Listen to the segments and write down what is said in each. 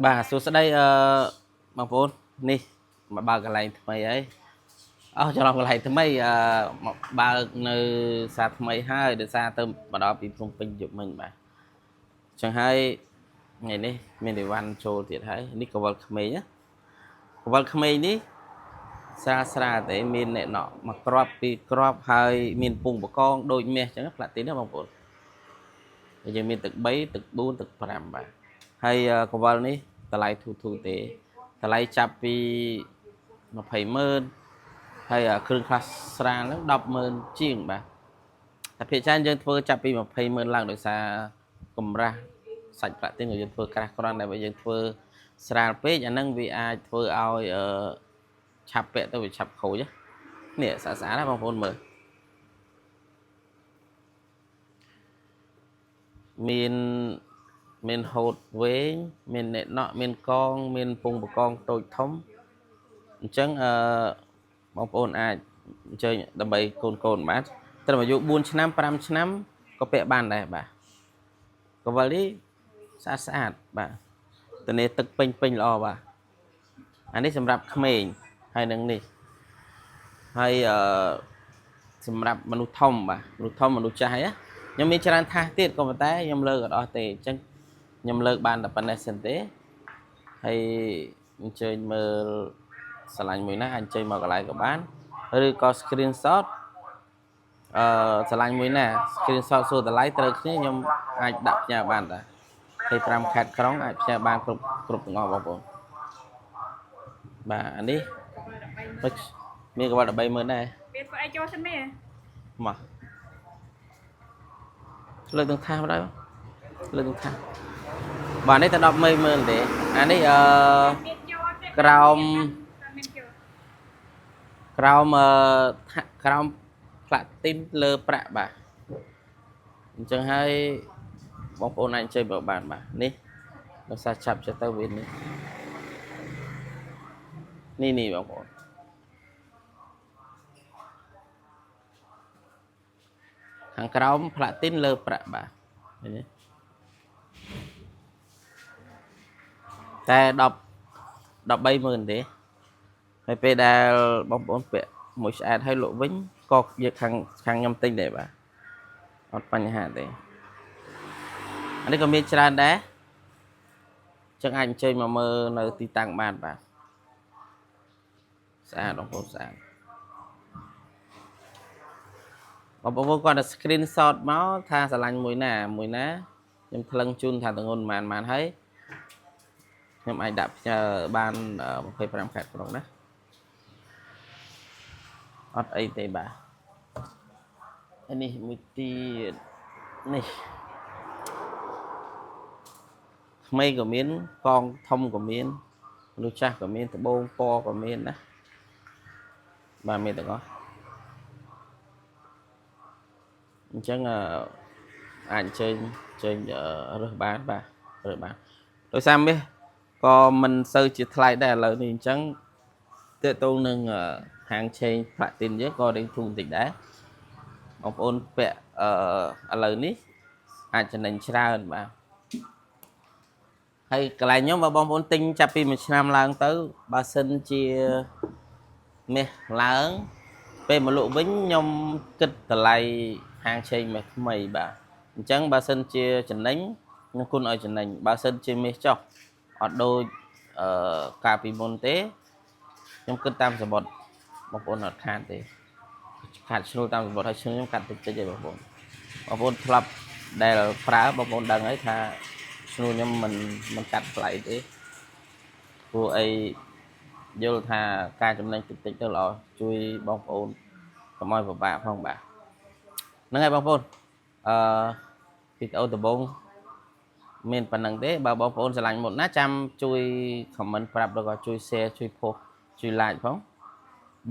bà số sẽ đây bằng vốn nè mà bà cái này mày ấy cho lòng cái này thì mấy bà nơi xa mày hai để xa tâm mà đó bị không bình dụng mình bà chẳng hay ngàyនេះមានអីវ៉ាន់ចូលទៀតហើយនេះកវលក្មេងណាកវលក្មេងនេះស្រាលស្រាលតែមានអ្នកណក់មកក្របពីក្របហើយមានពងបកងដូចមាសអញ្ចឹងផ្លាទីនណាបងប្អូនយើងមានទឹក3ទឹក4ទឹក5បាទហើយកវលនេះតម្លៃធូរធូរទេតម្លៃចាប់ពី200000ហើយគ្រឿងខ្លះស្រាលហ្នឹង100000ជាងបាទតែភាគច្រើនយើងធ្វើចាប់ពី20000ឡើងដោយសារកម្រាស់សាច់ប្រាក់ទីនយើងធ្វើក្រាស់គ្រាន់តែបើយើងធ្វើស្រាលពេកអាហ្នឹងវាអាចធ្វើឲ្យឆាប់ពាក់ទៅវាឆាប់ខូចនេះស្អាតស្អាតណាបងប្អូនមើលមានហូតវែងមានអ្នកណក់មានកងមានពងបកងតូចធំអញ្ចឹងបងប្អូនអាចអញ្ជើញដើម្បីកូនបាទត្រឹមអាយុ4ឆ្នាំ5ឆ្នាំក៏ពាក់បានដែរបាទកវលនេះស្អាតបាទតនេទឹកពេញល្អបាទអានេះសម្រាប់ក្មេងហើយនឹងនេះហើយសម្រាប់មនុស្សធំបាទមនុស្សធំមនុស្សចាស់ហ្នឹងខ្ញុំមានច្រើនថាសទៀតក៏ប៉ុន្តែខ្ញុំលើកអត់អស់ទេអញ្ចឹងខ្ញុំលើកបានតែប៉ុណ្ណេះសិនទេហើយអញ្ជើញមើលស្រឡាញ់មួយណាអាចអញ្ជើញមកកន្លែងក៏បានឬក៏ screenshot ស្រឡាញ់មួយណា screenshot សួរតម្លៃត្រូវគ្នាខ្ញុំអាចដាក់ផ្ញើបានដែរ25ខេត្តក្រុងអាចផ្ញើបានគ្រប់ទាំងអស់បងប្អូនបាទអានេះមានកវល130000ដែរមានធ្វើអីចូលសិនមែនមកលើកទាំងថាមកដែរលើកទាំងថាបាទនេះតែ100,000ទេអានេះក្រោមផ្លាទីនលើប្រាក់បាទអញ្ចឹងហើយបងប្អូនអាចchơiបើបានបាទនេះដោយសារចាប់ចិត្តទៅវានេះបងប្អូនខាងក្រោមផ្លាទីនលើប្រាក់បាទឃើញទេតែ130,000ទេហើយពេលដែលបងប្អូនពាក់មួយឆ្អែតឲ្យលក់វិញក៏យកខាងខ្ញុំទិញដែរបាទអត់បញ្ហាទេអានេះក៏មានច្រើនដែរចឹងអាចអញ្ជើញមកមើលនៅទីតាំងបានបាទស្អាតបងប្អូនស្អាតបងប្អូនគាត់តែ screenshot មកថាស្រឡាញ់មួយណាខ្ញុំថ្លឹងជូនថាទងន់ប៉ុន្មានហើយខ្ញុំអាចដាក់ផ្ញើបាន25ខេត្តក្រុងណាអត់អីទេបាទនេះមួយទៀតនេះក្មេងក៏មានកងធំក៏មានមនុស្សចាស់ក៏មានត្បូងពណ៌ក៏មានណាបាទមានទាំងអស់អញ្ចឹងអាចអញ្ជើញរើសបានបាទរើសបានដោយសារមាសក៏មិនសូវជាថ្លៃដែរឥឡូវនេះអញ្ចឹងតើតូននឹងហាងឆេងផ្លាទីនយើងក៏រៀងធូរបន្តិចដែរបងប្អូនពាក់ឥឡូវនេះអាចចំណេញច្រើនបាទហើយកន្លែងខ្ញុំបើបងប្អូនទិញចាប់ពី1ឆ្នាំឡើងទៅបើសិនជាមាសឡើងពេលមកលក់វិញខ្ញុំគិតតម្លៃហាងឆេងមាសថ្មីបាទអញ្ចឹងបើសិនជាចំណេញខ្ញុំគុណឲ្យចំណេញបើសិនជាមាសចុះអត់ដូចកាលពីមុនទេខ្ញុំគិតតាមសម្បត្តិបងប្អូនអត់ខាតទេខាតឈ្នួលតាមសម្បត្តិហើយឈ្នួលខ្ញុំកាត់តិចទេបងប្អូនធ្លាប់ដែលប្រើបងប្អូនដឹងហើយថាឈ្នួលខ្ញុំមិនកាត់ថ្លៃទេព្រោះអីយល់ថាការចំណេញតិចទៅល្អជួយបងប្អូនកុំឲ្យពិបាកផងបាទហ្នឹងហើយបងប្អូនវីដេអូដំបូងមានប៉ុណ្្នឹងទេបើបងប្អូនស្រឡាញ់មុនណាចាំជួយ comment ប្រាប់ឬក៏ជួយ share ជួយ post ជួយ like ផង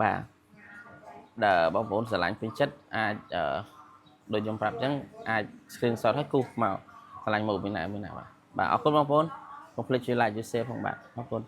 បាទដែលបងប្អូនស្រឡាញ់ពេញចិត្តអាចដូចខ្ញុំប្រាប់អញ្ចឹងអាច screenshot ឲ្យគូសមកឆ្លាញ់មកពីណាបាទអរគុណបងប្អូនកុំភ្លេចជួយ like ជួយ share ផងបាទអរគុណ